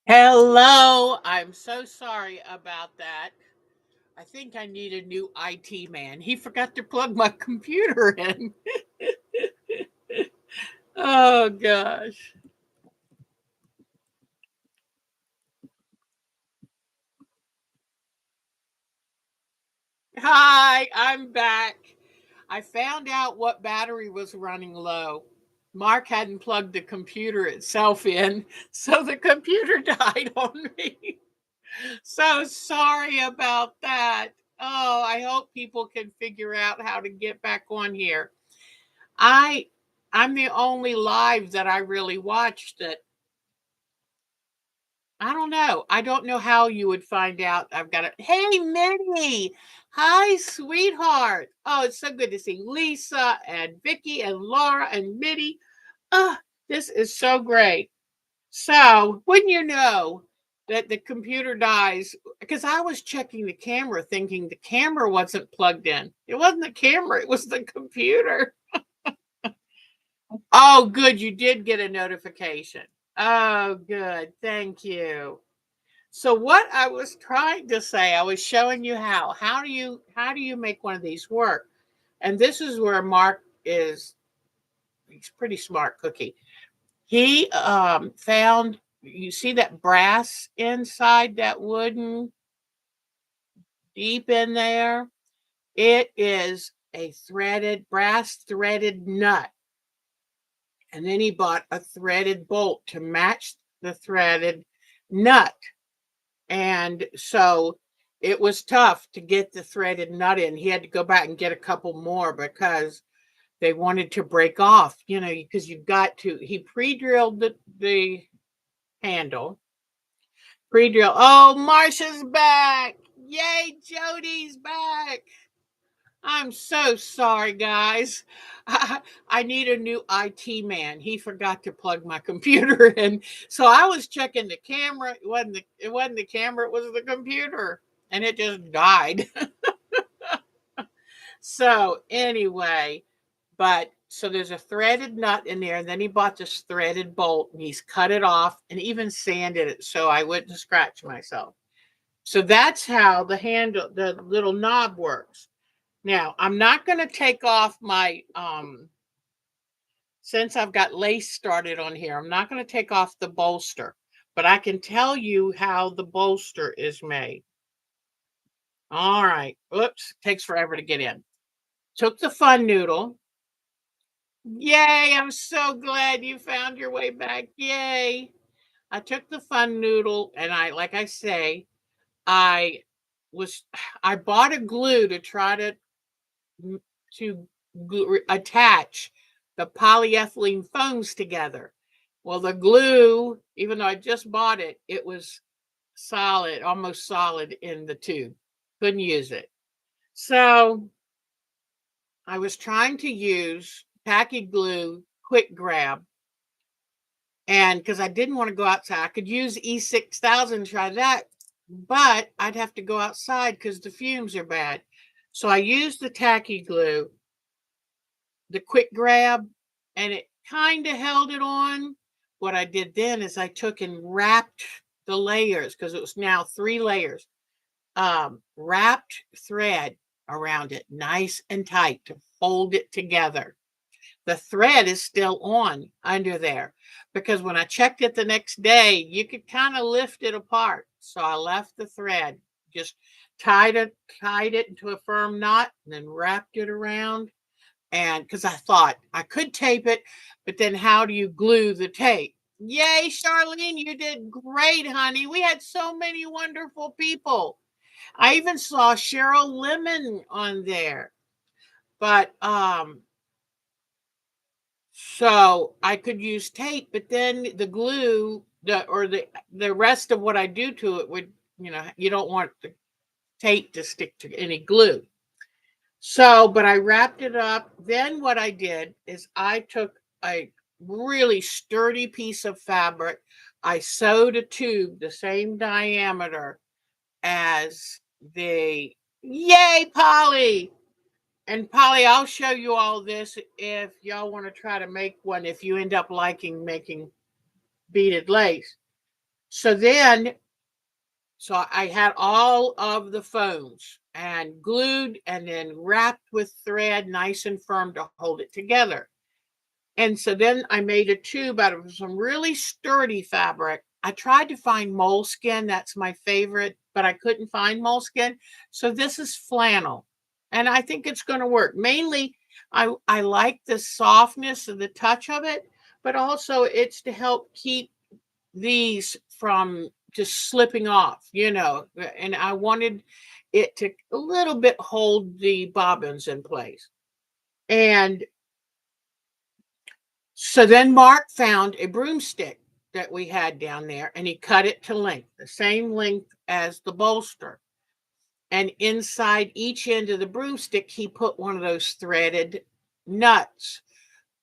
Hello. I'm so sorry about that. I think I need a new IT man. He forgot to plug my computer in. Oh gosh. Hi, I'm back. I found out what battery was running low. Mark hadn't plugged the computer itself in, so the computer died on me. So sorry about that. Oh, I hope people can figure out how to get back on here. I I'm the only live that I really watched that I don't know. I don't know how you would find out I've got it. Hey, Minnie. Hi, sweetheart. Oh, it's so good to see Lisa and Vicky and Laura and Mitty. Oh, this is so great. So, wouldn't you know that the computer dies? Because I was checking the camera thinking the camera wasn't plugged in. It wasn't the camera, it was the computer. Oh, good. You did get a notification. Oh, good. Thank you. So what I was trying to say, I was showing you how. How do you make one of these work? And this is where Mark is he's pretty smart cookie. He found you see that brass inside that wooden deep in there? It is a threaded brass threaded nut. And then he bought a threaded bolt to match the threaded nut. And so it was tough to get the threaded nut in. He had to go back and get a couple more because they wanted to break off, because you've got to. He pre drilled the handle, pre drill. Oh, Marsha's back. Yay, Jody's back. I'm so sorry, guys. I need a new IT man. He forgot to plug my computer in, so I was checking the camera. It wasn't the camera. It was the computer, and it just died. So anyway, but so there's a threaded nut in there, and then he bought this threaded bolt, and he's cut it off and even sanded it so I wouldn't scratch myself. So that's how the little knob works. Now, I'm not going to take off my since I've got lace started on here, I'm not going to take off the bolster, but I can tell you how the bolster is made. All right. Oops, takes forever to get in. Took the fun noodle. Yay, I'm so glad you found your way back. Yay. I took the fun noodle and like I say, I was I bought a glue to try to attach the polyethylene foams together. Well, the glue, even though I just bought it, it was solid, almost solid in the tube. Couldn't use it. So I was trying to use tacky glue quick grab. And because I didn't want to go outside, I could use E6000, try that, but I'd have to go outside because the fumes are bad. So I used the tacky glue, the quick grab, and it kind of held it on. What I did then is I took and wrapped the layers because it was now 3 layers, wrapped thread around it nice and tight to hold it together. The thread is still on under there because when I checked it the next day, you could kind of lift it apart. So I left the thread, just tied it into a firm knot, and then wrapped it around. And because I thought I could tape it, but then how do you glue the tape? Yay, Charlene, you did great, honey. We had so many wonderful people. I even saw Cheryl Lemon on there. But so I could use tape, but then the glue, the rest of what I do to it would, you don't want the tape to stick to any glue. So, but I wrapped it up. Then what I did is I took a really sturdy piece of fabric. I sewed a tube the same diameter as the yay, Polly. And Polly, I'll show you all this if y'all want to try to make one if you end up liking making beaded lace. So then, so I had all of the phones and glued and then wrapped with thread, nice and firm to hold it together. And so then I made a tube out of some really sturdy fabric. I tried to find moleskin, that's my favorite, but I couldn't find moleskin. So this is flannel. And I think it's going to work. Mainly, I like the softness of the touch of it, but also it's to help keep these from just slipping off, and I wanted it to a little bit hold the bobbins in place. And so then Mark found a broomstick that we had down there and he cut it to length, the same length as the bolster. And inside each end of the broomstick, he put one of those threaded nuts,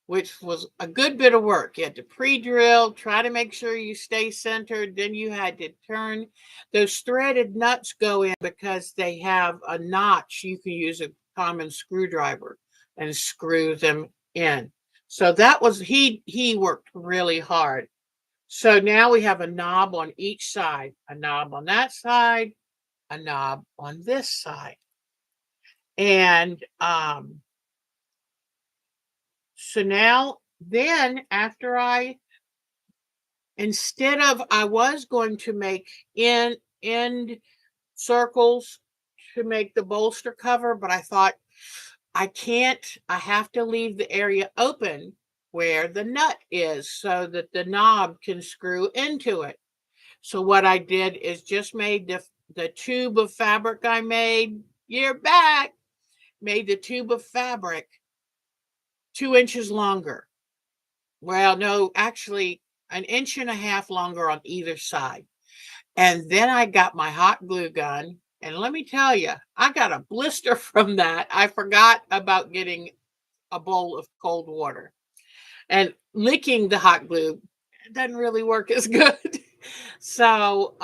which was a good bit of work. You had to pre-drill, try to make sure you stay centered. Then you had to turn. Those threaded nuts go in because they have a notch. You can use a common screwdriver and screw them in. So that was, he worked really hard. So now we have a knob on each side, a knob on that side, a knob on this side. And so now then after instead of, I was going to make end circles to make the bolster cover, but I thought I can't, I have to leave the area open where the nut is so that the knob can screw into it. So what I did is just made the tube of fabric I made, you're back, made the tube of fabric 2 inches longer. Well, no, actually, an inch and a half longer on either side. And then I got my hot glue gun. And let me tell you, I got a blister from that. I forgot about getting a bowl of cold water. And licking the hot glue doesn't really work as good. So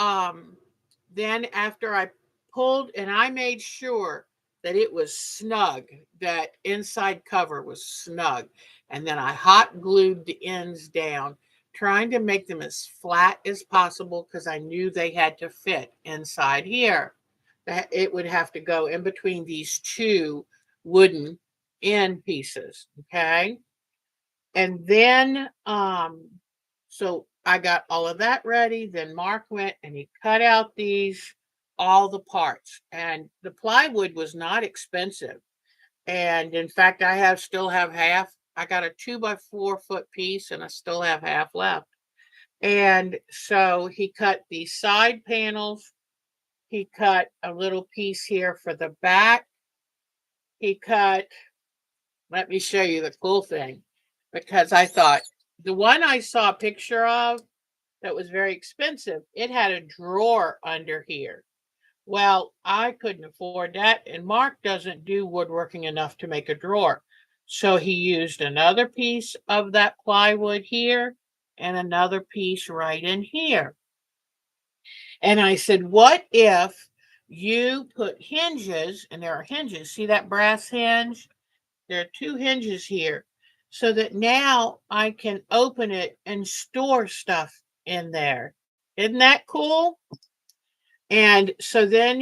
then after I pulled, and I made sure that it was snug, that inside cover was snug. And then I hot glued the ends down, trying to make them as flat as possible because I knew they had to fit inside here. That it would have to go in between these two wooden end pieces. Okay. And then so I got all of that ready. Then Mark went and he cut out all the parts. And the plywood was not expensive. And in fact, still have half. I got a 2 by 4 foot piece and I still have half left. And so he cut the side panels. He cut a little piece here for the back. He cut, let me show you the cool thing, because I thought the one I saw a picture of that was very expensive, it had a drawer under here. Well, I couldn't afford that, and Mark doesn't do woodworking enough to make a drawer. So he used another piece of that plywood here and another piece right in here. And I said, what if you put hinges, and there are hinges, see that brass hinge? There are 2 hinges here, so that now I can open it and store stuff in there. Isn't that cool? And so then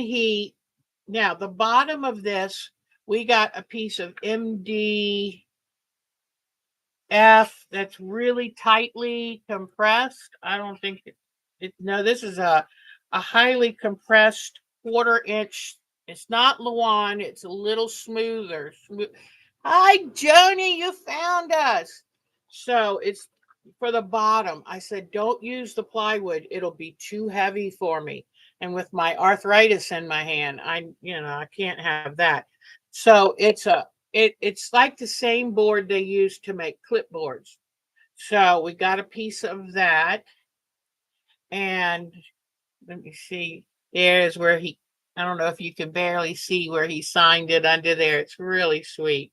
now the bottom of this, we got a piece of MDF that's really tightly compressed. I don't think no, this is a highly compressed 1/4 inch. It's not Luan, it's a little smoother. Hi, Joni, you found us. So it's for the bottom. I said, don't use the plywood. It'll be too heavy for me. And with my arthritis in my hand, I can't have that. So it's like the same board they use to make clipboards. So we got a piece of that. And let me see. There's where I don't know if you can barely see where he signed it under there. It's really sweet.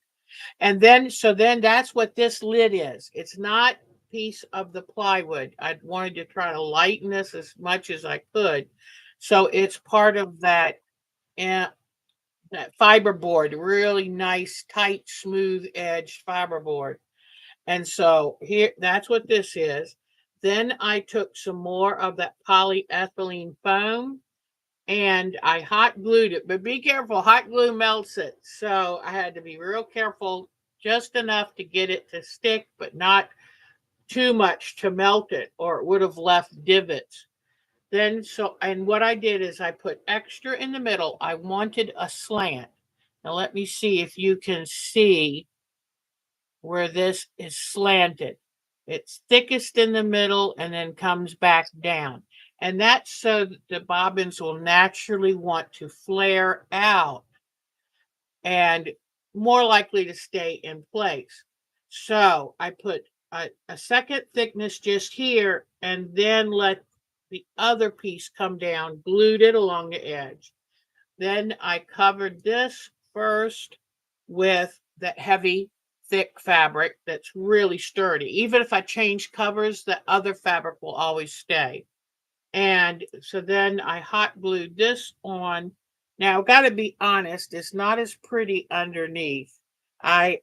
And then, so then that's what this lid is. It's not a piece of the plywood. I wanted to try to lighten this as much as I could. So it's part of that fiberboard, really nice, tight, smooth edged fiberboard. And so here, that's what this is. Then I took some more of that polyethylene foam and I hot glued it. But be careful, hot glue melts it. So I had to be real careful, just enough to get it to stick, but not too much to melt it, or it would have left divots. Then, and what I did is I put extra in the middle. I wanted a slant. Now, let me see if you can see where this is slanted. It's thickest in the middle and then comes back down. And that's so that the bobbins will naturally want to flare out and more likely to stay in place. So I put a second thickness just here and then let the other piece come down, glued it along the edge. Then I covered this first with that heavy, thick fabric that's really sturdy. Even if I change covers, the other fabric will always stay. And so then I hot glued this on. Now, I've got to be honest, it's not as pretty underneath. I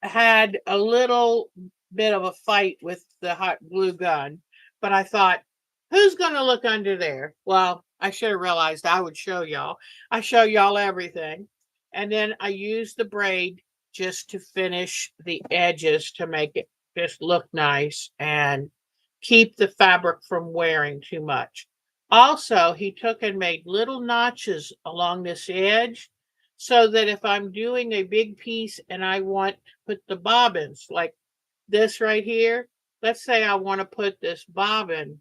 had a little bit of a fight with the hot glue gun, but I thought, who's going to look under there? Well, I should have realized I would show y'all. I show y'all everything. And then I used the braid just to finish the edges to make it just look nice and keep the fabric from wearing too much. Also, he took and made little notches along this edge so that if I'm doing a big piece and I want to put the bobbins like this right here, let's say I want to put this bobbin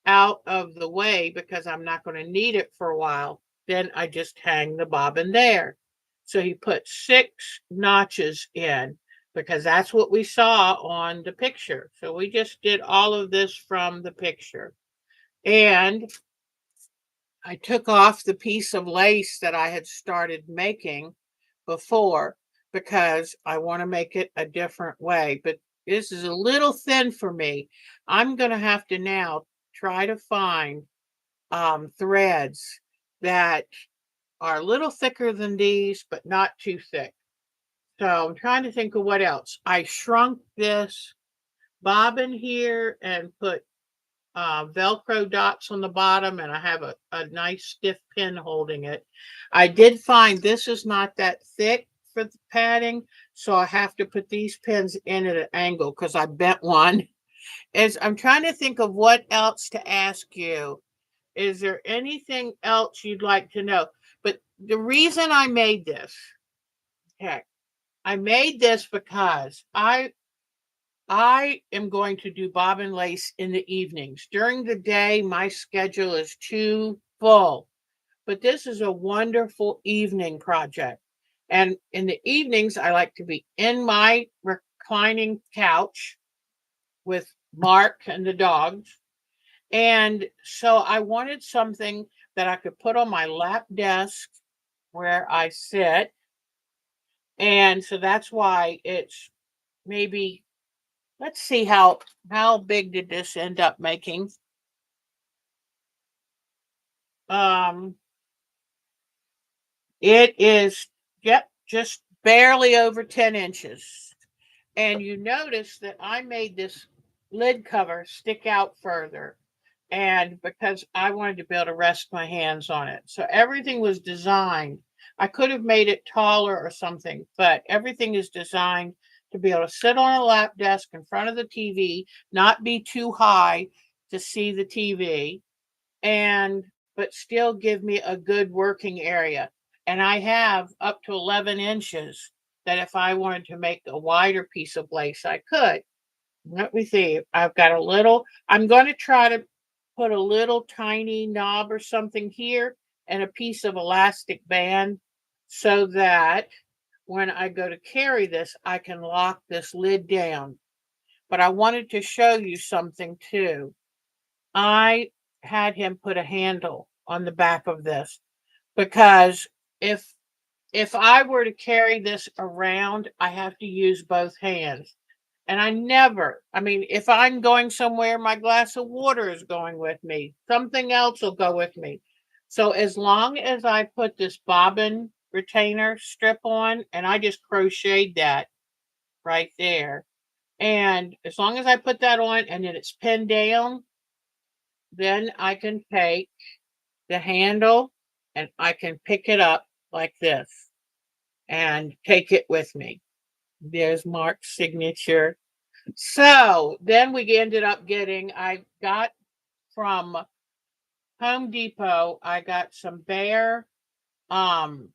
out of the way because I'm not going to need it for a while, then I just hang the bobbin there. So he put 6 notches in because that's what we saw on the picture. So we just did all of this from the picture. And I took off the piece of lace that I had started making before because I want to make it a different way. But this is a little thin for me. I'm going to have to now try to find threads that are a little thicker than these, but not too thick. So I'm trying to think of what else. I shrunk this bobbin here and put Velcro dots on the bottom, and I have a nice stiff pin holding it. I did find this is not that thick for the padding, so I have to put these pins in at an angle because I bent one. As I'm trying to think of what else to ask you. Is there anything else you'd like to know? But the reason I made this, heck, I made this because I am going to do bobbin lace in the evenings. During the day, my schedule is too full, but this is a wonderful evening project. And in the evenings, I like to be in my reclining couch with Mark and the dogs. And so I wanted something that I could put on my lap desk where I sit. And so that's why it's maybe, let's see how big did this end up making? Um, it is, yep, just barely over 10 inches. And you notice that I made this lid cover stick out further. And because I wanted to be able to rest my hands on it. So everything was designed. I could have made it taller or something, but everything is designed to be able to sit on a lap desk in front of the TV, not be too high to see the TV, and but still give me a good working area. And I have up to 11 inches that if I wanted to make a wider piece of lace, I could. Let me see. I've got a little, I'm going to try to put a little tiny knob or something here and a piece of elastic band so that when I go to carry this, I can lock this lid down. But I wanted to show you something too. I had him put a handle on the back of this because if if I were to carry this around, I have to use both hands. And I never, I mean, if I'm going somewhere, my glass of water is going with me. Something else will go with me. So as long as I put this bobbin retainer strip on, and I just crocheted that right there, And as long as I put that on and then it's pinned down, then I can take the handle and I can pick it up like this and take it with me. There's Mark's signature. So then we ended up getting, I got from Home Depot, I got some Behr. Um,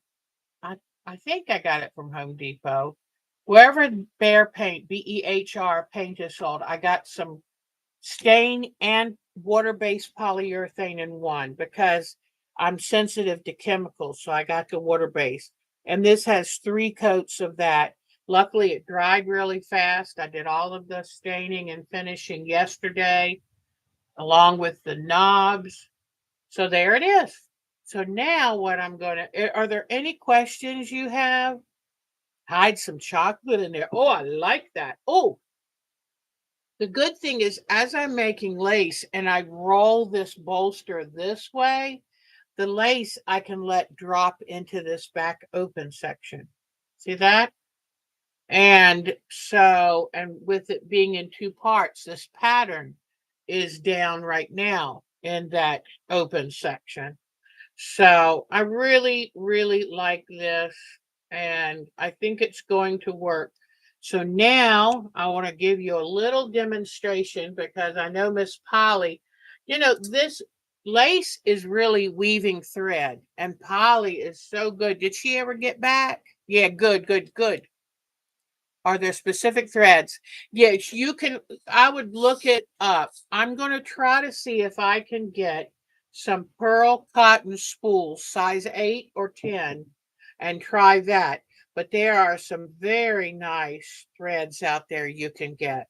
I I think I got it from Home Depot. Wherever Behr paint, Behr paint is sold, I got some stain and water-based polyurethane in one because I'm sensitive to chemicals. So I got the water-based. And this has 3 coats of that. Luckily, it dried really fast. I did all of the staining and finishing yesterday, along with the knobs. So there it is. So now what I'm going to, are there any questions you have? Hide some chocolate in there. Oh, I like that. Oh, the good thing is, as I'm making lace and I roll this bolster this way, the lace I can let drop into this back open section. See that? And so, and with it being in 2 parts, this pattern is down right now in that open section. So I really, really like this, and I think it's going to work. So now I want to give you a little demonstration because I know Miss Polly, this lace is really weaving thread, and Polly is so good. Did she ever get back? Yeah, good, good, good. Are there specific threads? Yes, you can. I would look it up. I'm going to try to see if I can get some pearl cotton spools, size 8 or 10, and try that. But there are some very nice threads out there you can get.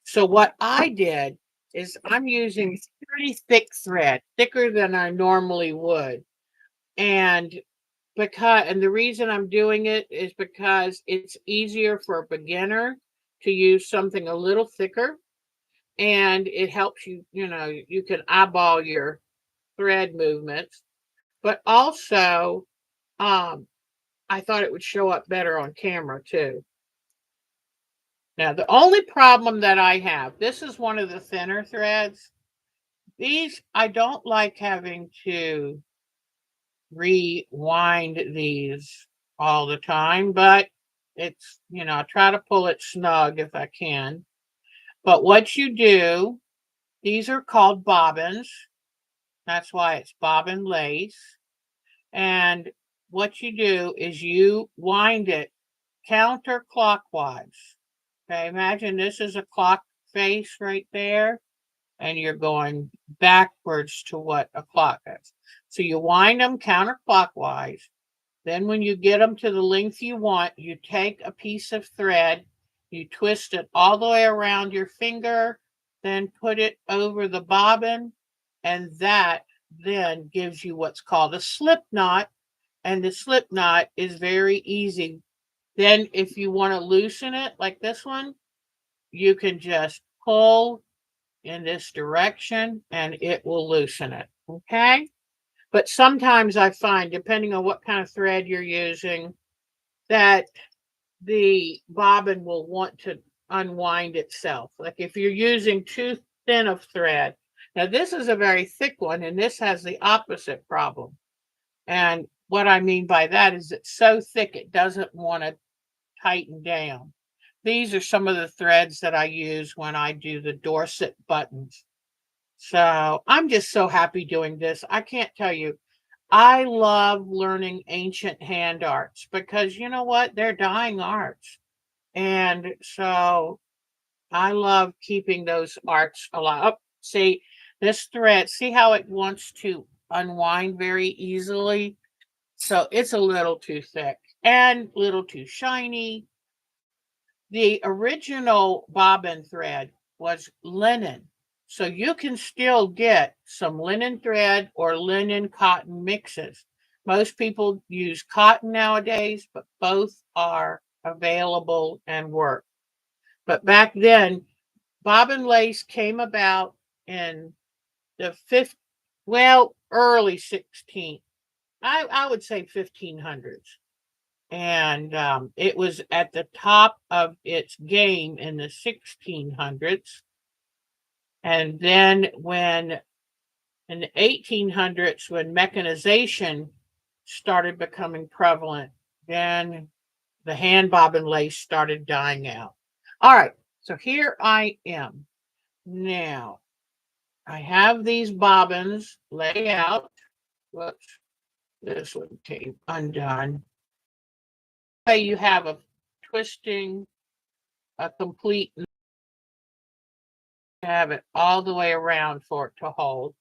So what I did is I'm using pretty thick thread, thicker than I normally would. And the reason I'm doing it is because it's easier for a beginner to use something a little thicker, and it helps you, you can eyeball your thread movements. But also, um, I thought it would show up better on camera too. Now, the only problem that I have, this is one of the thinner threads. These, I don't like having to rewind these all the time, but it's, I try to pull it snug if I can. But what you do, these are called bobbins. That's why it's bobbin lace. And what you do is you wind it counterclockwise. Okay, imagine this is a clock face right there, and you're going backwards to what a clock is. So you wind them counterclockwise. Then when you get them to the length you want, you take a piece of thread, you twist it all the way around your finger, then put it over the bobbin, and that then gives you what's called a slip knot. And the slip knot is very easy. Then if you want to loosen it like this one, you can just pull in this direction and it will loosen it. Okay? But sometimes I find, depending on what kind of thread you're using, that the bobbin will want to unwind itself. Like if you're using too thin of thread. Now, this is a very thick one, and this has the opposite problem. And what I mean by that is it's so thick it doesn't want to tighten down. These are some of the threads that I use when I do the Dorset buttons. So I'm just so happy doing this. I can't tell you. I love learning ancient hand arts because you know what? They're dying arts. And so I love keeping those arts alive. Oh, see, this thread, see how it wants to unwind very easily? So it's a little too thick and a little too shiny. The original bobbin thread was linen. So you can still get some linen thread or linen cotton mixes. Most people use cotton nowadays, but both are available and work. But back then, bobbin lace came about in the early 16th. I would say 1500s. and it was at the top of its game in the 1600s. And then when in the 1800s, when mechanization started becoming prevalent, then the hand bobbin lace started dying out. All right, so here I am. Now, I have these bobbins laid out. Whoops, this one came undone. You have a twisting, a complete, have it all the way around for it to hold.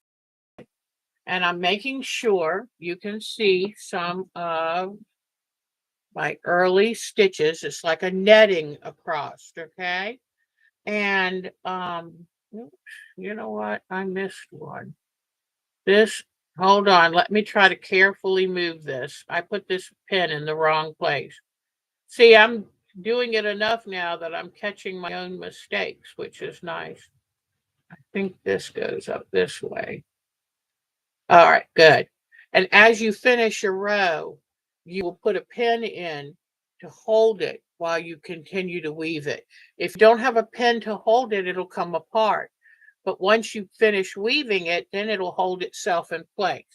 And I'm making sure you can see some of my early stitches. It's like a netting across, okay? And you know what? I missed one. This, hold on, let me try to carefully move this. I put this pin in the wrong place. See, I'm doing it enough now that I'm catching my own mistakes, which is nice. I think this goes up this way. All right, good. And as you finish your row, you will put a pin in to hold it while you continue to weave it. If you don't have a pin to hold it, it'll come apart. But once you finish weaving it, then it'll hold itself in place.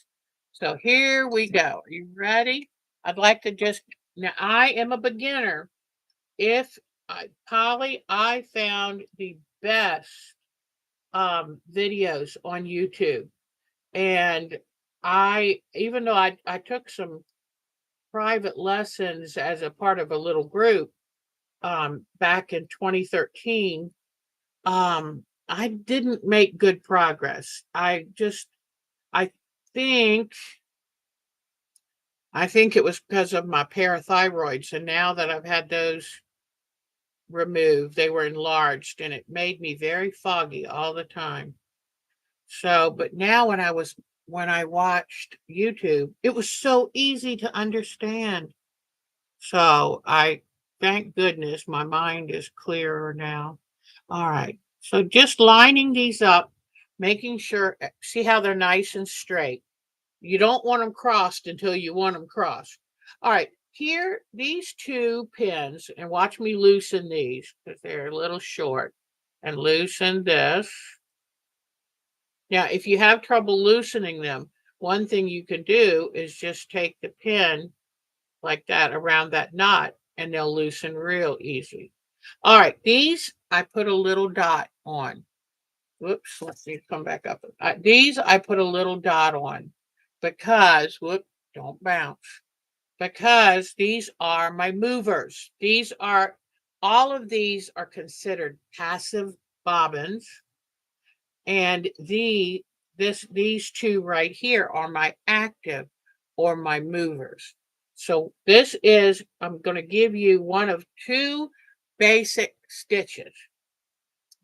So here we go. Are you ready? I'd like to just, now I am a beginner. If Polly, I found the best videos on YouTube. And even though I took some private lessons as a part of a little group back in 2013, I didn't make good progress. I think I think it was because of my parathyroids, and now that I've had those removed, they were enlarged, and it made me very foggy all the time. So, but now when I watched YouTube, it was so easy to understand. So I thank goodness my mind is clearer now. All right. So just lining these up, making sure, see how they're nice and straight. You don't want them crossed until you want them crossed. All right. Here, these two pins, and watch me loosen these because they're a little short, and loosen this. Now, if you have trouble loosening them, one thing you can do is just take the pin like that around that knot, and they'll loosen real easy. All right, these I put a little dot on. Whoops, let's see, come back up. These I put a little dot on because, whoop, don't bounce, because these are my movers. All of these are considered passive bobbins. And these two right here are my active or my movers. So this is, I'm going to give you one of two basic stitches.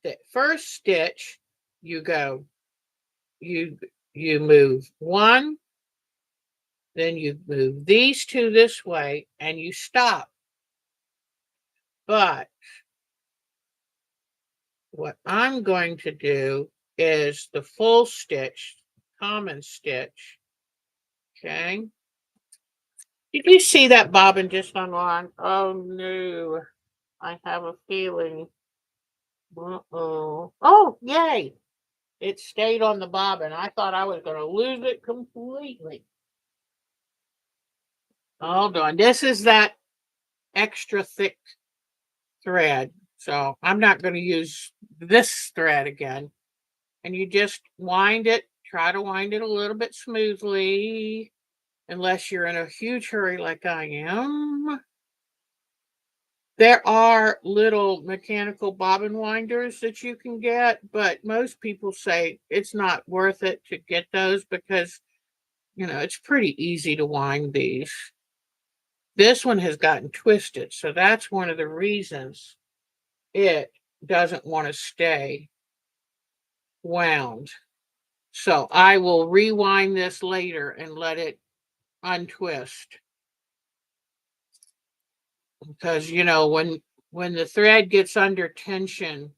The first stitch, you move one, then you move these two this way, and you stop. But what I'm going to do is the full stitch, common stitch. Okay. Did you see that bobbin just unwound? Oh no, I have a feeling. Uh-oh. Oh, yay. It stayed on the bobbin. I thought I was going to lose it completely. Hold on. This is that extra thick thread. So I'm not going to use this thread again. And you just wind it. Try to wind it a little bit smoothly. Unless you're in a huge hurry like I am. There are little mechanical bobbin winders that you can get, but most people say it's not worth it to get those because, it's pretty easy to wind these. This one has gotten twisted, so that's one of the reasons it doesn't want to stay wound. So I will rewind this later and let it untwist. Because, when the thread gets under tension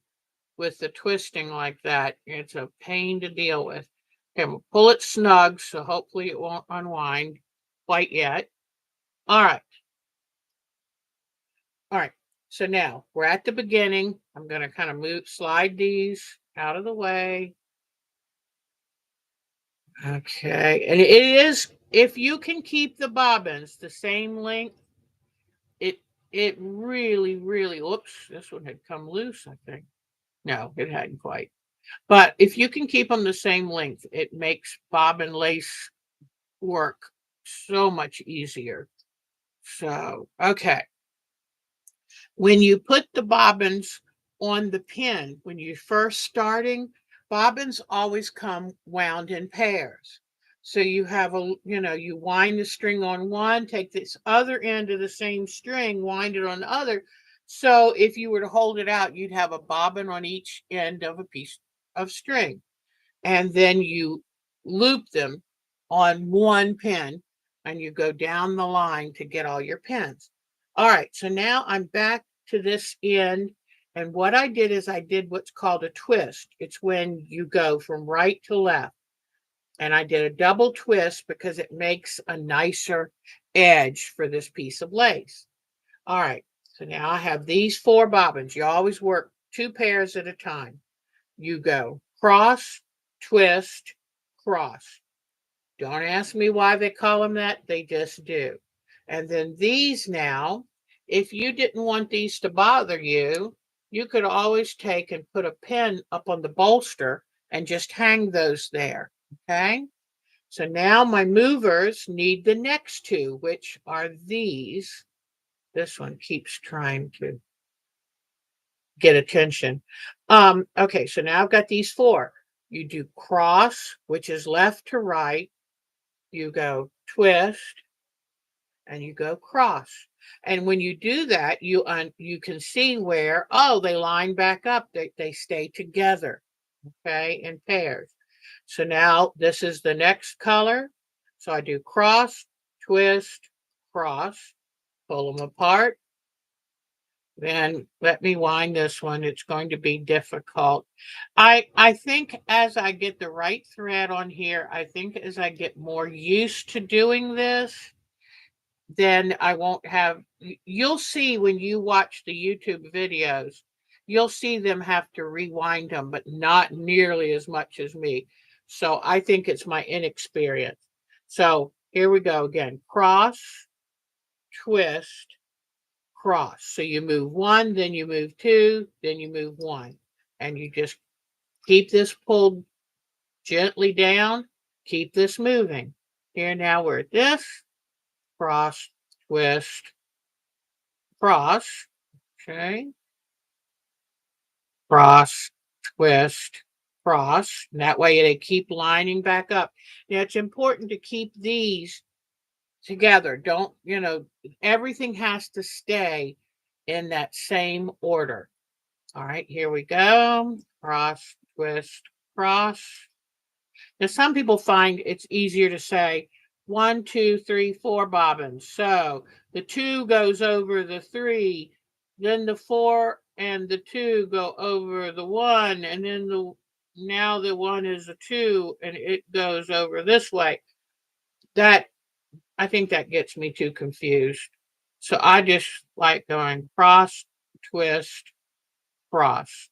with the twisting like that, it's a pain to deal with. Okay, we'll pull it snug, so hopefully it won't unwind quite yet. All right. All right. So now we're at the beginning. I'm going to kind of slide these out of the way. Okay. And it is, if you can keep the bobbins the same length, it really, really, whoops, this one had come loose, I think. No, it hadn't quite. But if you can keep them the same length, it makes bobbin lace work so much easier. So, okay. When you put the bobbins on the pin, when you're first starting, bobbins always come wound in pairs. So you have you wind the string on one, take this other end of the same string, wind it on the other. So if you were to hold it out, you'd have a bobbin on each end of a piece of string. And then you loop them on one pin and you go down the line to get all your pins. All right, so now I'm back to this end. And what I did is I did what's called a twist. It's when you go from right to left. And I did a double twist because it makes a nicer edge for this piece of lace. All right, so now I have these 4 bobbins. You always work 2 pairs at a time. You go cross, twist, cross. Don't ask me why they call them that. They just do. And then these now, if you didn't want these to bother you, you could always take and put a pin up on the bolster and just hang those there. Okay. So now my movers need the next 2, which are these. This one keeps trying to get attention. Okay, so now I've got these 4. You do cross, which is left to right. You go twist, and you go cross. And when you do that, you can see where, oh, they line back up. They stay together, okay, in pairs. So now this is the next color. So I do cross, twist, cross, pull them apart. Then let me wind this one. It's going to be difficult. I think as I get the right thread on here, I think as I get more used to doing this, then I won't have, you'll see when you watch the YouTube videos, you'll see them have to rewind them, but not nearly as much as me. So I think it's my inexperience. So here we go again. Cross, twist, cross. So you move 1, then you move 2, then you move 1. And you just keep this pulled gently down, keep this moving. Here now we're at this, cross, twist, cross, okay, cross, twist, cross. And that way they keep lining back up. Now it's important to keep these together. Don't, everything has to stay in that same order. All right, here we go. Cross, twist, cross. Now, some people find it's easier to say 1, 2, 3, 4 bobbins. So the 2 goes over the 3, then the 4 and the 2 go over the 1, and then now the 1 is a 2, and it goes over this way. That, I think that gets me too confused. So I just like going cross, twist, cross.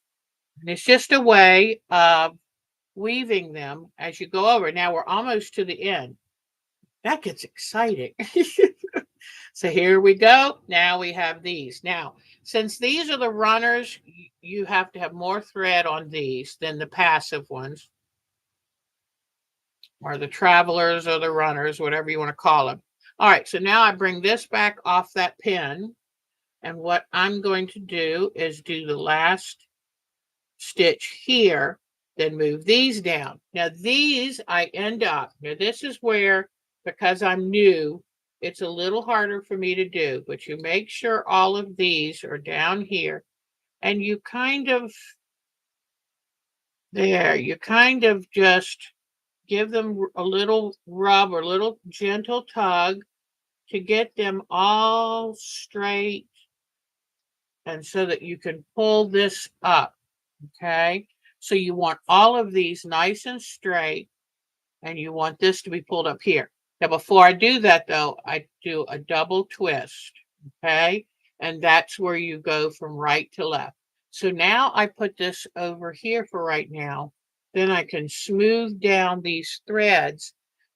And it's just a way of weaving them as you go over. Now we're almost to the end. That gets exciting. So here we go. Now we have these. Now, since these are the runners, you have to have more thread on these than the passive ones, or the travelers or the runners, whatever you want to call them. All right, so now I bring this back off that pin. And what I'm going to do is do the last stitch here, then move these down. Now these I end up, now this is where, because I'm new, it's a little harder for me to do, but you make sure all of these are down here, and you kind of, there, you kind of just give them a little rub or a little gentle tug to get them all straight, and so that you can pull this up. Okay, so you want all of these nice and straight, and you want this to be pulled up here. Now, before I do that, though, I do a double twist. Okay, and that's where you go from right to left. So now I put this over here for right now. Then I can smooth down these threads,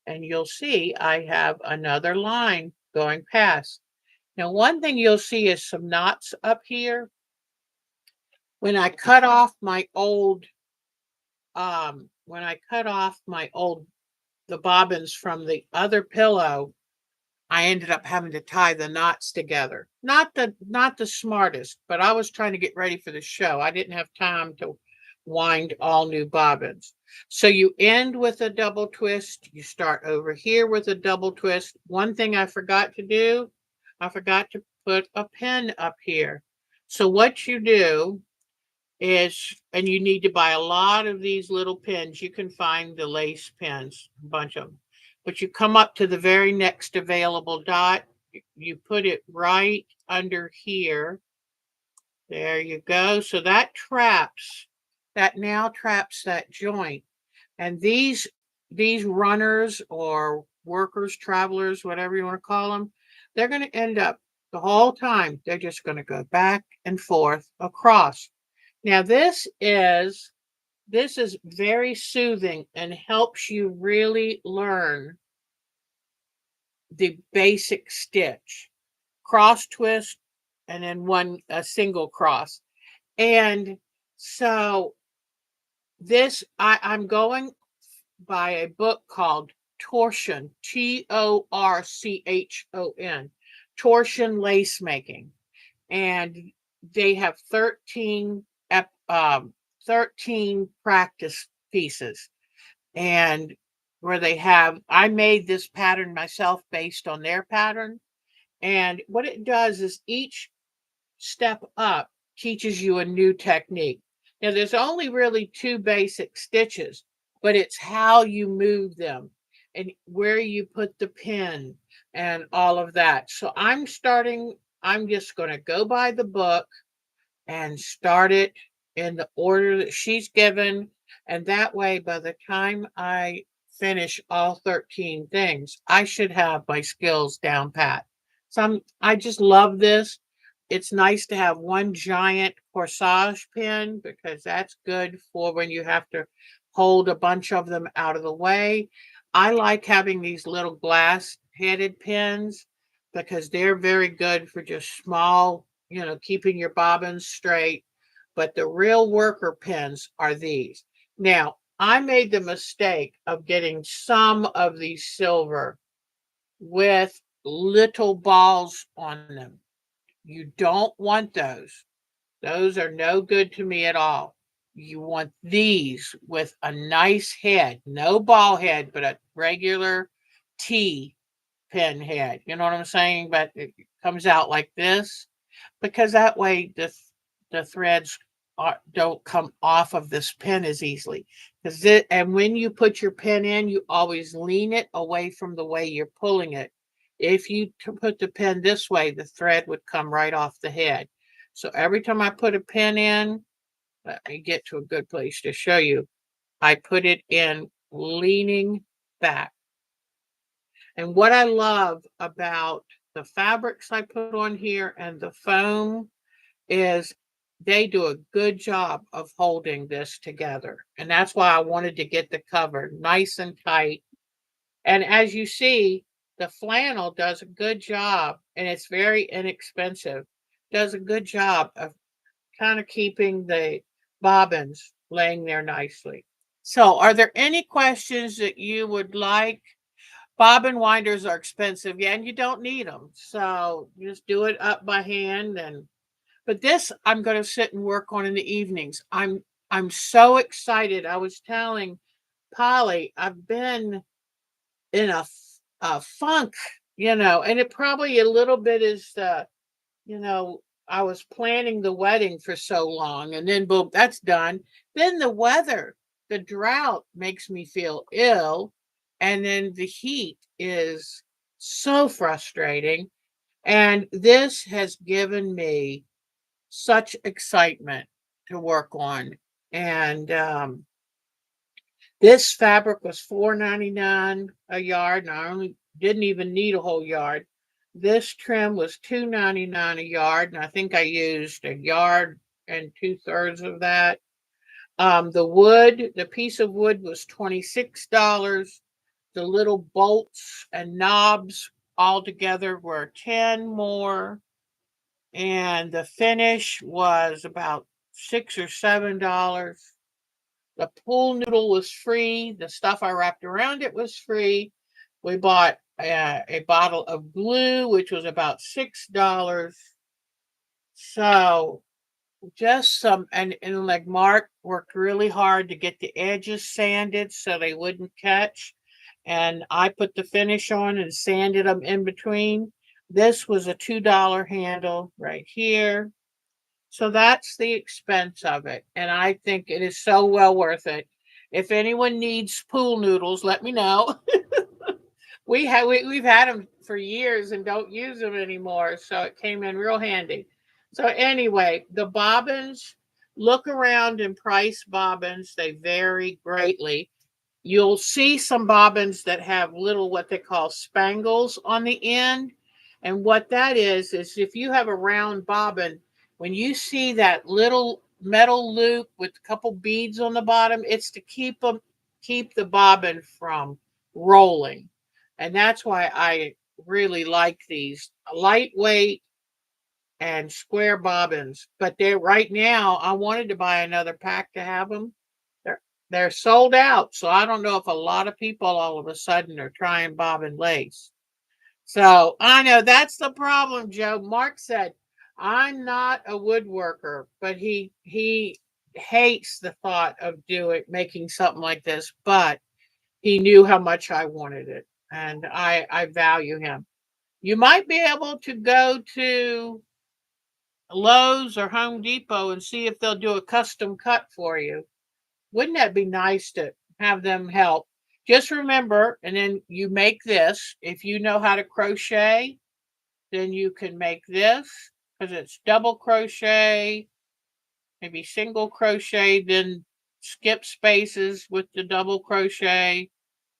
and you'll see I have another line going past. Now, one thing you'll see is some knots up here. When I cut off my old, when I cut off my old, the bobbins from the other pillow, I ended up having to tie the knots together. Not the smartest, but I was trying to get ready for the show. I didn't have time to wind all new bobbins. So you end with a double twist. You start over here with a double twist. One thing I forgot to do, I forgot to put a pin up here. So what you do is, and you need to buy a lot of these little pins. You can find the lace pins, a bunch of them. But you come up to the very next available dot, you put it right under here. There you go. So that now traps that joint. And these runners or workers, travelers, whatever you want to call them, they're going to end up the whole time, they're just going to go back and forth across. Now this is very soothing and helps you really learn the basic stitch, cross twist, and then a single cross. And so I'm going by a book called Torsion, Torchon, Torsion Lace Making. And they have 13 practice pieces, and where I made this pattern myself based on their pattern. And what it does is each step up teaches you a new technique. Now, there's only really two basic stitches, but it's how you move them and where you put the pin and all of that. So I'm just going to go by the book and start it in the order that she's given. And that way, by the time I finish all 13 things, I should have my skills down pat. So I just love this. It's nice to have one giant corsage pin because that's good for when you have to hold a bunch of them out of the way. I like having these little glass headed pins because they're very good for just small, keeping your bobbins straight. But the real worker pins are these. Now, I made the mistake of getting some of these silver with little balls on them. You don't want those. Those are no good to me at all. You want these with a nice head, no ball head, but a regular T pin head. You know what I'm saying? But it comes out like this because that way the threads don't come off of this pin as easily. And when you put your pin in, you always lean it away from the way you're pulling it. If you put the pin this way, the thread would come right off the head. So every time I put a pin in, let me get to a good place to show you. I put it in leaning back. And what I love about the fabrics I put on here and the foam is they do a good job of holding this together. And that's why I wanted to get the cover nice and tight. And as you see, the flannel does a good job, and it's very inexpensive, does a good job of kind of keeping the bobbins laying there nicely. So are there any questions that you would like? Bobbin winders are expensive, yeah, and you don't need them. So just do it up by hand. But this I'm going to sit and work on in the evenings. I'm so excited. I was telling Polly I've been in a funk, and it probably a little bit is you know, I was planning the wedding for so long, and then boom, that's done. Then the drought makes me feel ill, and then the heat is so frustrating. And this has given me such excitement to work on. And this fabric was $4.99 a yard, and I only didn't even need a whole yard. This trim was $2.99 a yard, and I think I used a yard and 2/3 of that. The piece of wood was $26. The little bolts and knobs all together were 10 more. And the finish was about $6 or $7. The pool noodle was free. The stuff I wrapped around it was free. We bought a bottle of glue, which was about $6. So just some, and like Mark worked really hard to get the edges sanded so they wouldn't catch. And I put the finish on and sanded them in between. This was a $2 handle right here. So that's the expense of it. And I think it is so well worth it. If anyone needs pool noodles, let me know. We've had them for years and don't use them anymore, so it came in real handy. So anyway, the bobbins, look around and price bobbins. They vary greatly. You'll see some bobbins that have little what they call spangles on the end. And what that is if you have a round bobbin, when you see that little metal loop with a couple beads on the bottom, it's to keep the bobbin from rolling. And that's why I really like these lightweight and square bobbins. But they're right now, I wanted to buy another pack to have them. They're they're sold out. So I don't know if a lot of people all of a sudden are trying bobbin lace. So I know that's the problem, Joe. Mark said, I'm not a woodworker, but he hates the thought of doing making something like this, but he knew how much I wanted it. And I value him. You might be able to go to Lowe's or Home Depot and see if they'll do a custom cut for you. Wouldn't that be nice to have them help? Just remember, and then you make this. If you know how to crochet, then you can make this because it's double crochet, maybe single crochet, then skip spaces with the double crochet,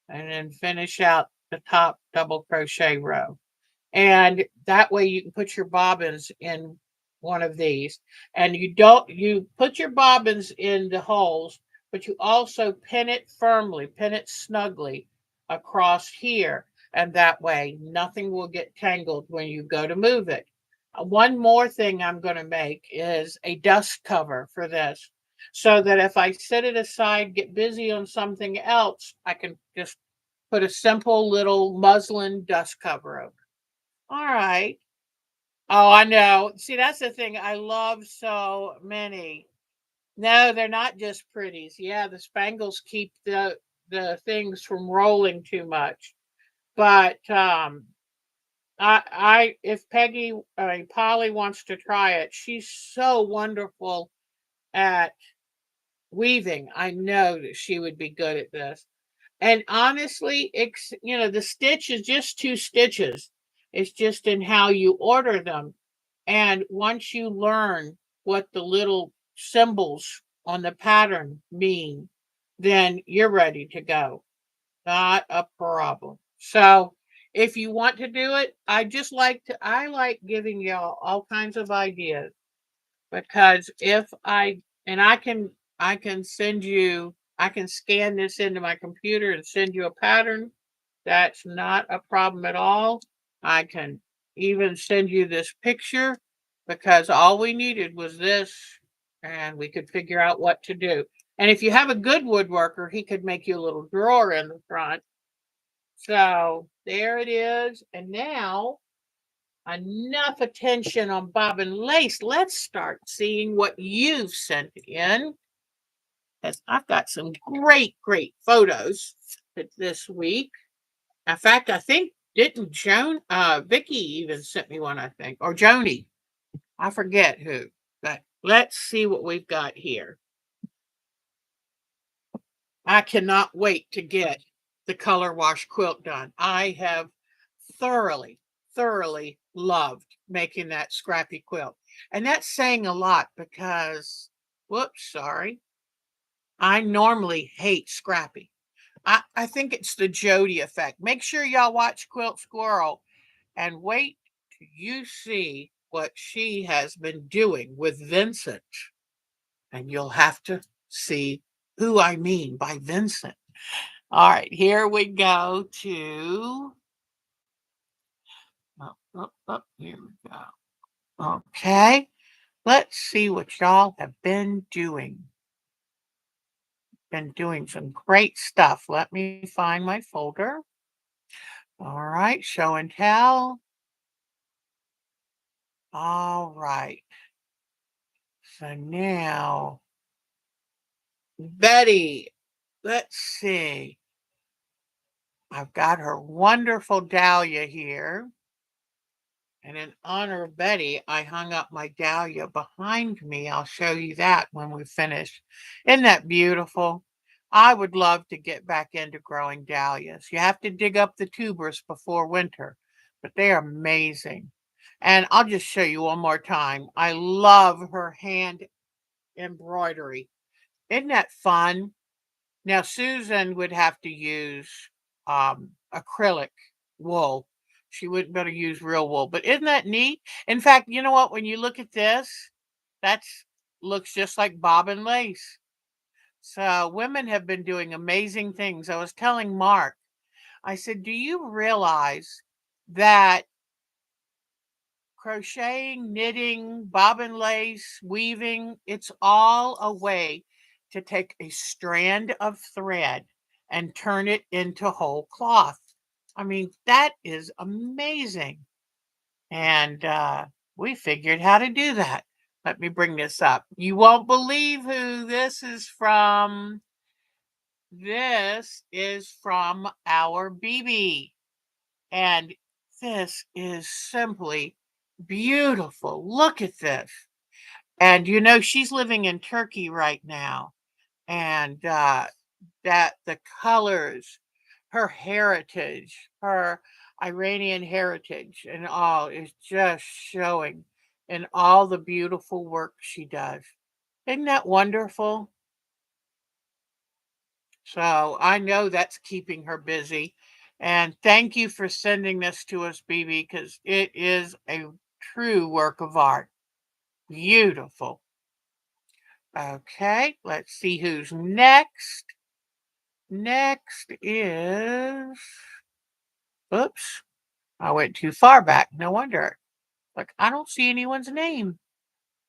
and then finish out the top double crochet row. And that way you can put your bobbins in one of these. And you put your bobbins in the holes, but you also pin it firmly, pin it snugly across here. And that way nothing will get tangled when you go to move it. One more thing I'm going to make is a dust cover for this, so that if I set it aside, get busy on something else, I can just put a simple little muslin dust cover over. All right. Oh, I know. See, that's the thing. I love so many. No, they're not just pretties. Yeah, the spangles keep the things from rolling too much. But I if Peggy, I mean Polly wants to try it. She's so wonderful at weaving. I know that she would be good at this. And honestly, the stitch is just two stitches. It's just in how you order them. And once you learn what the little symbols on the pattern mean, then you're ready to go. Not a problem. So if you want to do it, I like giving y'all all kinds of ideas, because if I and I can send you I can scan this into my computer and send you a pattern. That's not a problem at all. I can even send you this picture, because all we needed was this, and we could figure out what to do. And if you have a good woodworker, he could make you a little drawer in the front. So there it is. And now, enough attention on bob and lace. Let's start seeing what you've sent in. Because I've got some great photos this week. In fact, I think didn't Vicky even sent me one, I think, or Joni. I forget who. But let's see what we've got here. I cannot wait to get the color wash quilt done. I have thoroughly loved making that scrappy quilt. And that's saying a lot because, whoops, sorry. I normally hate scrappy. I think it's the Jody effect. Make sure y'all watch Quilt Squirrel and wait you see what she has been doing with Vincent, and you'll have to see who I mean by Vincent. All right, here we go to. Here we go. Okay, let's see what y'all have been doing. Been doing some great stuff. Let me find my folder. All right, show and tell. All right. So now, Betty, let's see. I've got her wonderful dahlia here. And in honor of Betty, I hung up my dahlia behind me. I'll show you that when we finish. Isn't that beautiful? I would love to get back into growing dahlias. You have to dig up the tubers before winter, but they are amazing. And I'll just show you one more time. I love her hand embroidery. Isn't that fun? Now, Susan would have to use acrylic wool. She wouldn't better use real wool. But isn't that neat? In fact, you know what? When you look at this, that's looks just like bobbin lace. So women have been doing amazing things. I was telling Mark, I said, do you realize that crocheting, knitting, bobbin lace, weaving, it's all a way to take a strand of thread and turn it into whole cloth. I mean, that is amazing. And we figured how to do that. Let me bring this up. You won't believe who this is from. This is from our BB. And this is simply beautiful. Look at this. And you know, she's living in Turkey right now. And that the colors, her heritage, her Iranian heritage, and all is just showing in all the beautiful work she does. Isn't that wonderful? So I know that's keeping her busy. And thank you for sending this to us, BB, because it is a true work of art. Beautiful. Okay, let's see who's next. Next is, oops, I went too far back. No wonder. Like, I don't see anyone's name.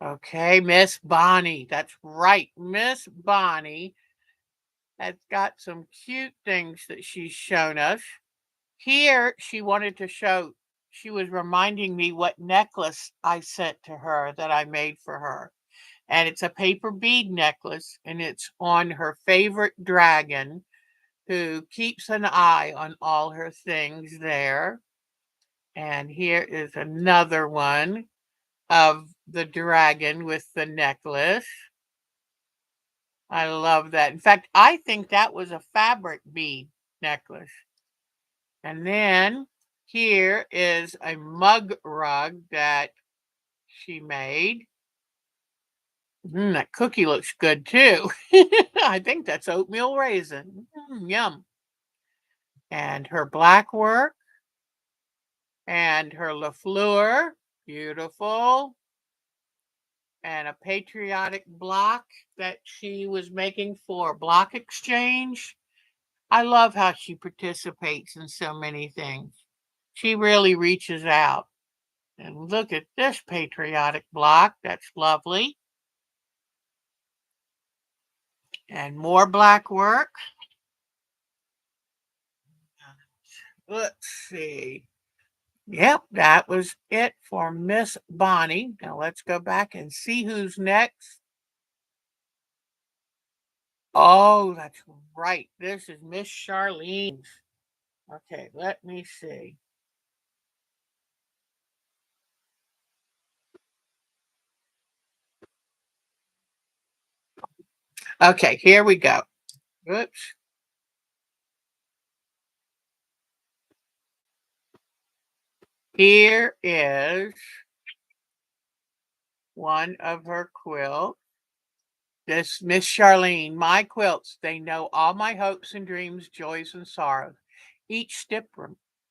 Okay, Miss Bonnie. That's right. Miss Bonnie has got some cute things that she's shown us. Here, she wanted to show, she was reminding me what necklace I sent to her that I made for her. And it's a paper bead necklace, and it's on her favorite dragon who keeps an eye on all her things there. And here is another one of the dragon with the necklace. I love that. In fact, I think that was a fabric bead necklace. And then here is a mug rug that she made. That cookie looks good too. I think that's oatmeal raisin. Yum. And her black work and her LaFleur. Beautiful. And a patriotic block that she was making for block exchange. I love how she participates in so many things. She really reaches out. And look at this patriotic block. That's lovely. And more black work. Let's see. Yep, that was it for Miss Bonnie. Now let's go back and see who's next. Oh, that's right. This is Miss Charlene's. Okay, let me see. Okay, here we go. Oops. Here is one of her quilts. This Miss Charlene, my quilts, they know all my hopes and dreams, joys and sorrows. Each stitch,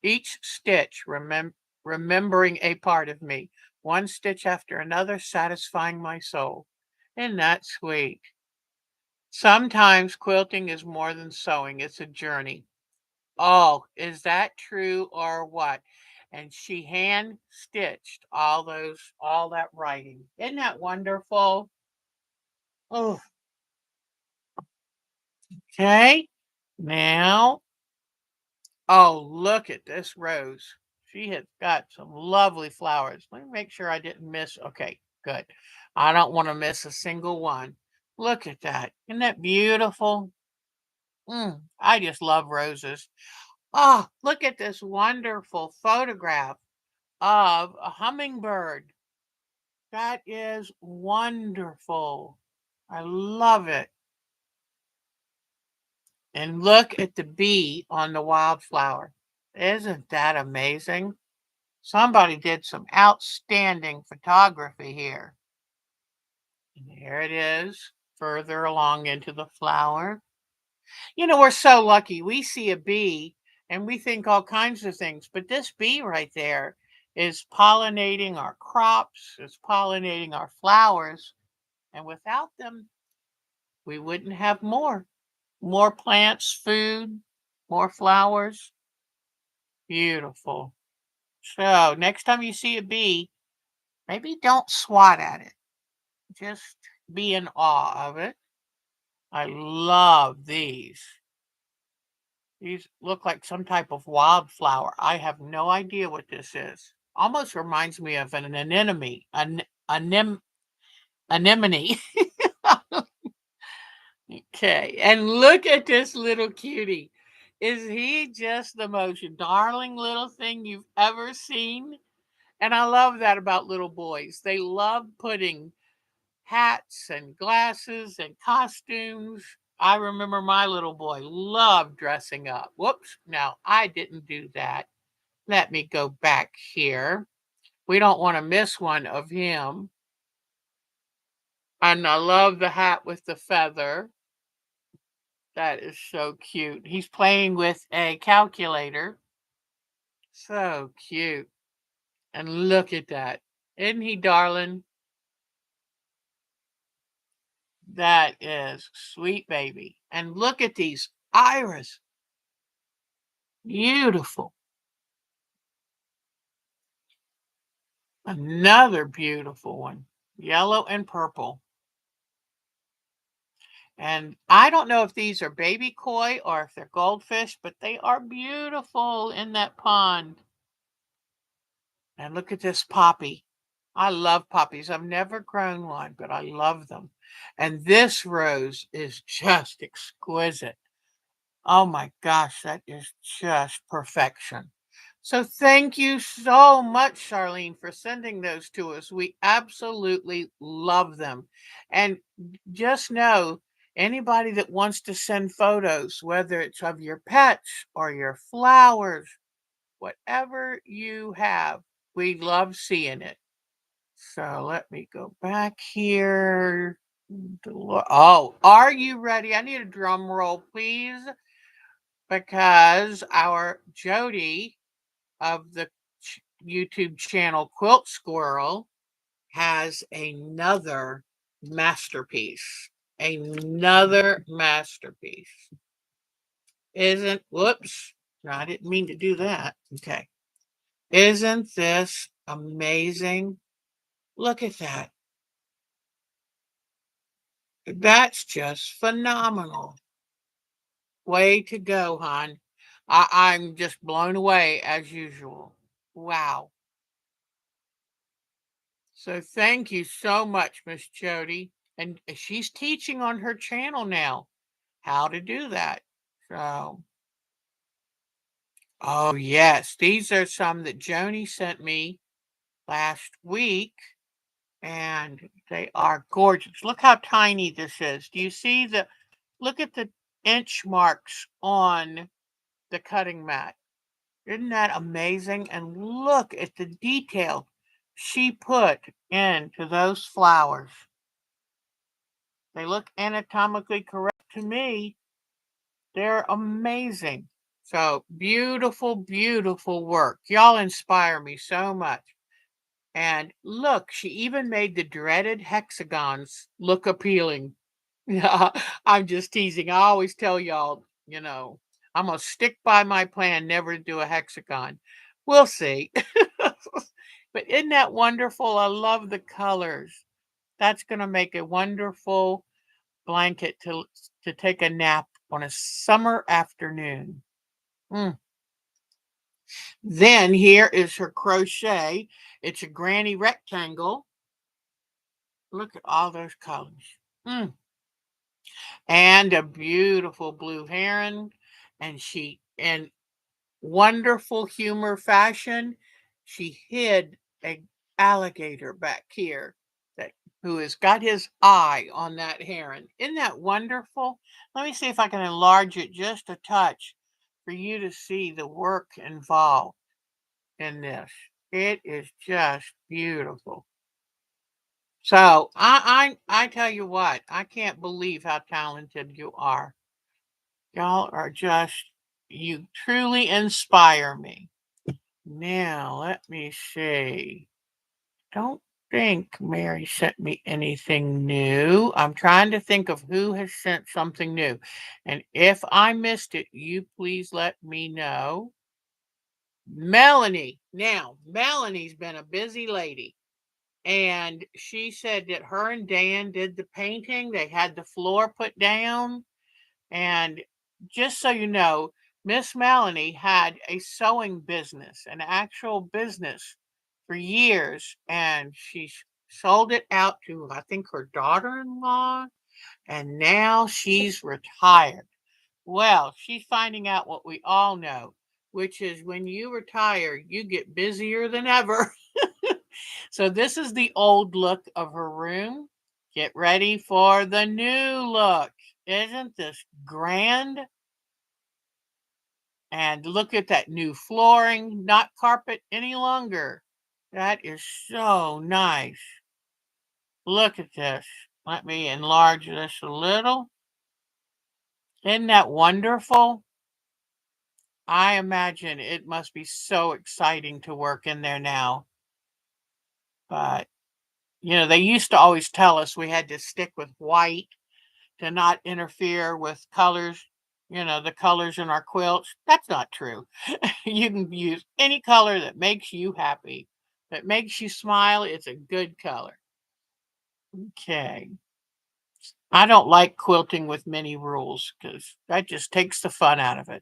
each stitch remembering a part of me, one stitch after another, satisfying my soul. Isn't that sweet? Sometimes quilting is more than sewing, it's a journey. Oh, is that true or what? And she hand stitched all that writing. Isn't that wonderful? Oh, okay. Now, oh, look at this rose. She has got some lovely flowers. Let me make sure I didn't miss. Okay, good. I don't want to miss a single one. Look at that. Isn't that beautiful? I just love roses. Oh, look at this wonderful photograph of a hummingbird. That is wonderful. I love it. And look at the bee on the wildflower. Isn't that amazing? Somebody did some outstanding photography here. And there it is, further along into the flower. You know, we're so lucky. We see a bee and we think all kinds of things, but this bee right there is pollinating our crops, it's pollinating our flowers, and without them, we wouldn't have more plants, food, more flowers. Beautiful. So, next time you see a bee, maybe don't swat at it. Just be in awe of it. I love these. These look like some type of wildflower. I have no idea what this is. Almost reminds me of an anemone. Anemone. Okay, and look at this little cutie. Is he just the most darling little thing you've ever seen? And I love that about little boys. They love putting hats and glasses and costumes. I remember my little boy loved dressing up. Whoops, now I didn't do that. Let me go back here. We don't want to miss one of him. And I love the hat with the feather. That is so cute. He's playing with a calculator. So cute. And look at that. Isn't he darling? That is sweet baby. And look at these iris. Beautiful. Another beautiful one. Yellow and purple. And I don't know if these are baby koi or if they're goldfish, but they are beautiful in that pond. And look at this poppy. I love poppies. I've never grown one, but I love them. And this rose is just exquisite. Oh my gosh, that is just perfection. So thank you so much, Charlene, for sending those to us. We absolutely love them. And just know anybody that wants to send photos, whether it's of your pets or your flowers, whatever you have, we love seeing it. So let me go back here. Oh, are you ready? I need a drum roll, please, because our Jody of the YouTube channel Quilt Squirrel has another masterpiece. Another masterpiece. Isn't, whoops, I didn't mean to do that. Okay. Isn't this amazing? Look at that. That's just phenomenal. Way to go, hon. I'm just blown away as usual. Wow. So thank you so much, Miss Jody. And she's teaching on her channel now how to do that. So, oh yes, these are some that Joni sent me last week, and they are gorgeous. Look how tiny this is. Do you see look at the inch marks on the cutting mat. Isn't that amazing? And look at the detail she put into those flowers. They look anatomically correct to me. They're amazing. So beautiful, beautiful work. Y'all inspire me so much. And look, she even made the dreaded hexagons look appealing. Yeah, I'm just teasing. I always tell y'all, I'm gonna stick by my plan never to do a hexagon. We'll see. But isn't that wonderful? I love the colors. That's gonna make a wonderful blanket to take a nap on a summer afternoon. Mm. Then here is her crochet. It's a granny rectangle. Look at all those colors. Mm. And a beautiful blue heron. And she, in wonderful humor fashion, she hid a alligator back here that who has got his eye on that heron. Isn't that wonderful? Let me see if I can enlarge it just a touch for you to see the work involved in this. It is just beautiful. So I tell you what, I can't believe how talented you are. Y'all are just you truly inspire me. Now let me see. Don't think Mary sent me anything new. I'm trying to think of who has sent something new. And if I missed it, you please let me know. Melanie. Now, Melanie's been a busy lady. And she said that her and Dan did the painting. They had the floor put down. And just so you know, Miss Melanie had a sewing business, an actual business for years. And she sold it out to, I think, her daughter in law. And now she's retired. Well, she's finding out what we all know, which is when you retire, you get busier than ever. So this is the old look of her room. Get ready for the new look. Isn't this grand? And look at that new flooring, not carpet any longer. That is so nice. Look at this. Let me enlarge this a little. Isn't that wonderful? I imagine it must be so exciting to work in there now. But, they used to always tell us we had to stick with white to not interfere with colors, the colors in our quilts. That's not true. You can use any color that makes you happy, that makes you smile. It's a good color. Okay. I don't like quilting with many rules because that just takes the fun out of it.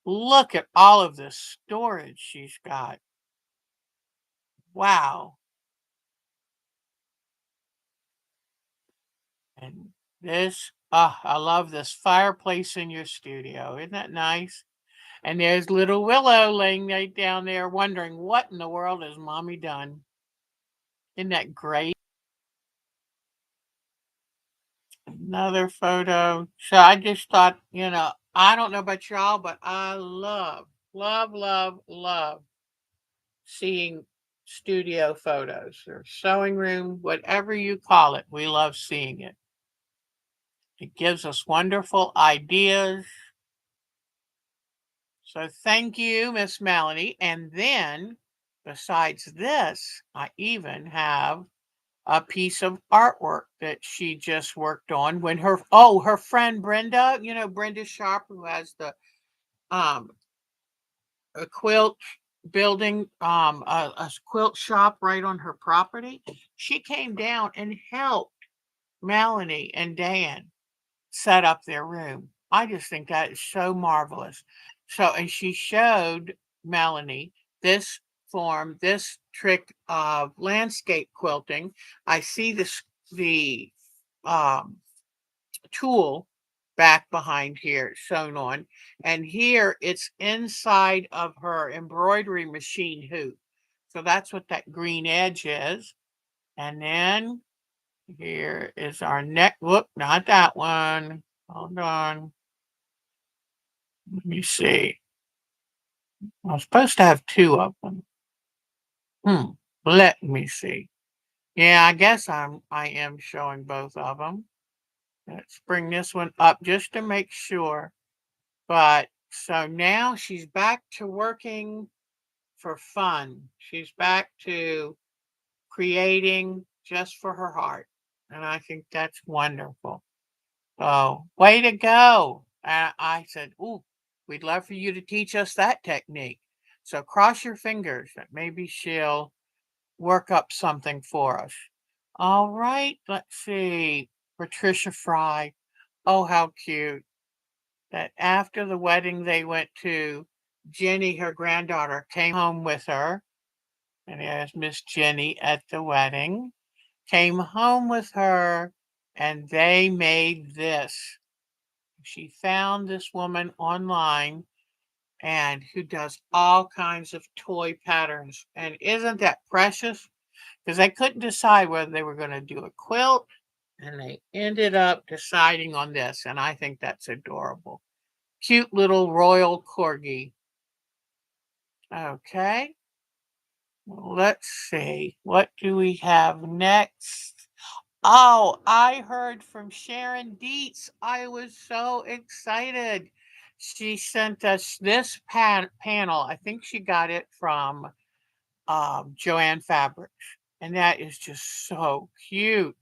Look at all of this storage she's got. Wow. And this, I love this fireplace in your studio. Isn't that nice? And there's little Willow laying right down there wondering what in the world has mommy done. Isn't that great? Another photo. So I just thought, I don't know about y'all, but I love, love, love, love seeing studio photos or sewing room, whatever you call it. We love seeing it. It gives us wonderful ideas. So thank you, Miss Melanie. And then besides this, I even have a piece of artwork that she just worked on when her friend Brenda, Brenda Sharp, who has the um a quilt building, a quilt shop right on her property. She came down and helped Melanie and Dan set up their room. I just think that is so marvelous. So, and she showed Melanie this trick of landscape quilting. I see the um, tool back behind here sewn on, and here it's inside of her embroidery machine hoop. So that's what that green edge is. And then here is our neck. Whoop, not that one. Hold on. Let me see. I was supposed to have two of them. Let me see. Yeah, I guess I am showing both of them. Let's bring this one up just to make sure. But So now she's back to working for fun. She's back to creating just for her heart. And I think that's wonderful. Oh, way to go. I said, ooh, we'd love for you to teach us that technique. So cross your fingers that maybe she'll work up something for us. All right, let's see. Patricia Fry. Oh, how cute. That after the wedding they went to, Jenny, her granddaughter, came home with her. And there's Miss Jenny at the wedding. Came home with her and they made this. She found this woman online and who does all kinds of toy patterns. And isn't that precious? Because they couldn't decide whether they were going to do a quilt, and they ended up deciding on this. And I think that's adorable. Cute little royal corgi. Okay. Let's see. What do we have next? Oh, I heard from Sharon Dietz. I was so excited. She sent us this panel. I think she got it from Joanne Fabrics. And that is just so cute.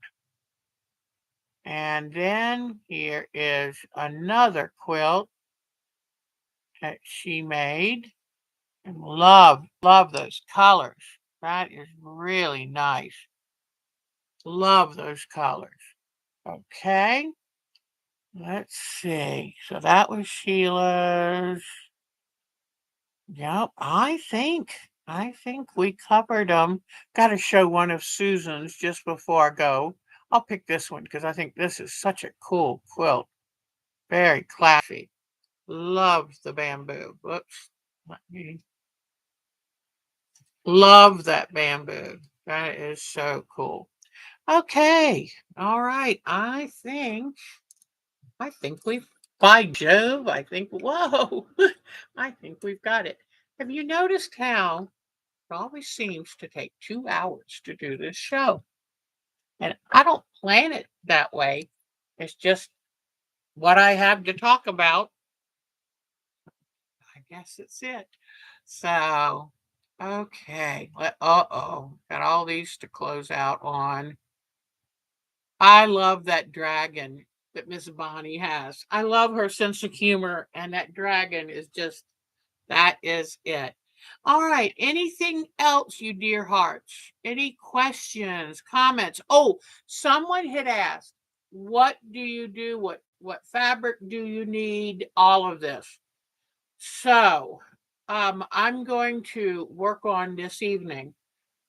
And then here is another quilt that she made. And love those colors. That is really nice. Love those colors. Okay. Let's see. So that was Sheila's. Yep, I think we covered them. Got to show one of Susan's just before I go. I'll pick this one because I think this is such a cool quilt. Very classy. Love the bamboo. Whoops. Let me. Love that bamboo. That is so cool. Okay. All right. I think we've, by Jove, I think, whoa, I think we've got it. Have you noticed how it always seems to take 2 hours to do this show? And I don't plan it that way. It's just what I have to talk about. I guess it's it. So, okay. Uh-oh. Got all these to close out on. I love that dragon that Miss Bonnie has. I love her sense of humor, and that dragon is just, that is it. All right. Anything else, you dear hearts? Any questions, comments? Oh, someone had asked, what do you do? What fabric do you need? All of this. So, I'm going to work on this evening.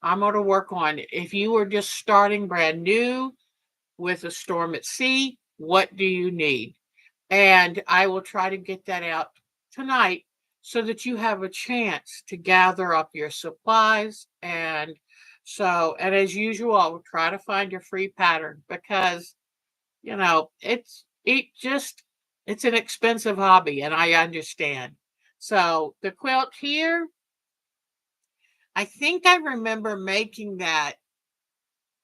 I'm going to work on it. If you were just starting brand new with a storm at sea, what do you need? And I will try to get that out tonight so that you have a chance to gather up your supplies. And as usual, I will try to find your free pattern because, it's an expensive hobby and I understand. So the quilt here, I think I remember making that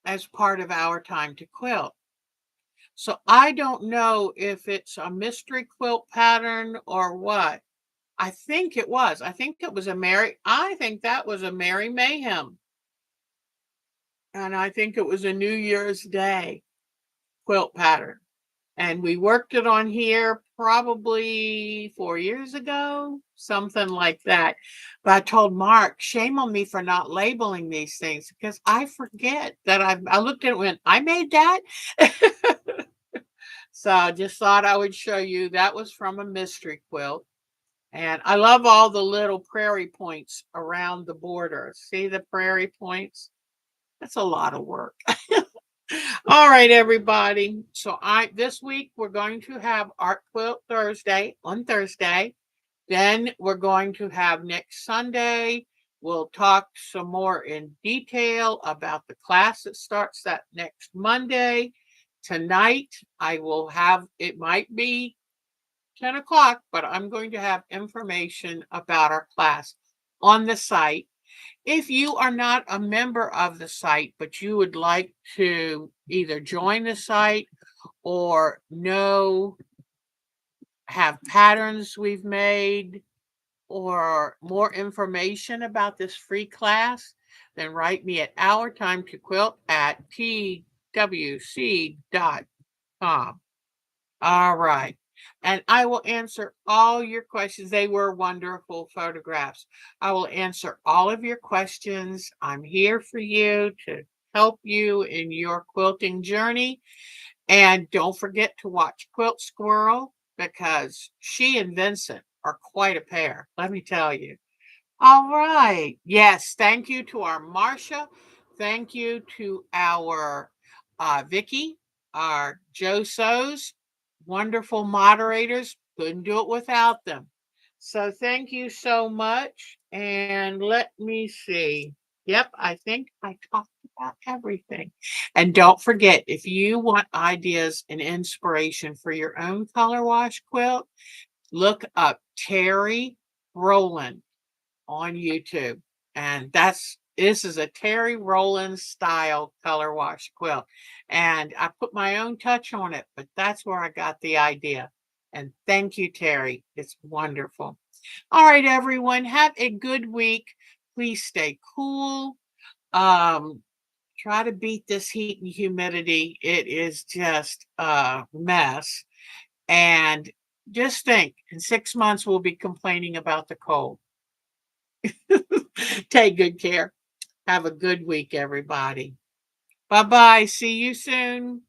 as part of our time to quilt. So I don't know if it's a mystery quilt pattern or what. I think it was. I think that was a Merry Mayhem. And I think it was a New Year's Day quilt pattern. And we worked it on here probably 4 years ago, something like that. But I told Mark, shame on me for not labeling these things because I forget that I looked at it and went, I made that. So I just thought I would show you that was from a mystery quilt. And I love all the little prairie points around the border. See the prairie points? That's a lot of work. All right, everybody. So this week we're going to have Art Quilt Thursday on Thursday. Then we're going to have next Sunday. We'll talk some more in detail about the class that starts that next Monday. Tonight, I will have, it might be 10 o'clock, but I'm going to have information about our class on the site. If you are not a member of the site, but you would like to either join the site or know have patterns we've made or more information about this free class, then write me at ourtimetoquilt@twc.com. All right. And I will answer all your questions. They were wonderful photographs. I will answer all of your questions. I'm here for you to help you in your quilting journey. And don't forget to watch Quilt Squirrel because she and Vincent are quite a pair, let me tell you. All right. Yes. Thank you to our Marcia. Thank you to our Vicky, our Joe So's, wonderful moderators. Couldn't do it without them. So thank you so much. And let me see. Yep, I think I talked about everything. And don't forget, if you want ideas and inspiration for your own color wash quilt, look up Terry Rowland on YouTube. And this is a Terry Rowland style color wash quilt. And I put my own touch on it, but that's where I got the idea. And thank you, Terry. It's wonderful. All right, everyone, have a good week. Please stay cool. Um, Try to beat this heat and humidity. It is just a mess. And just think, in 6 months, we'll be complaining about the cold. Take good care. Have a good week, everybody. Bye bye. See you soon.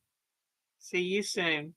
See you soon.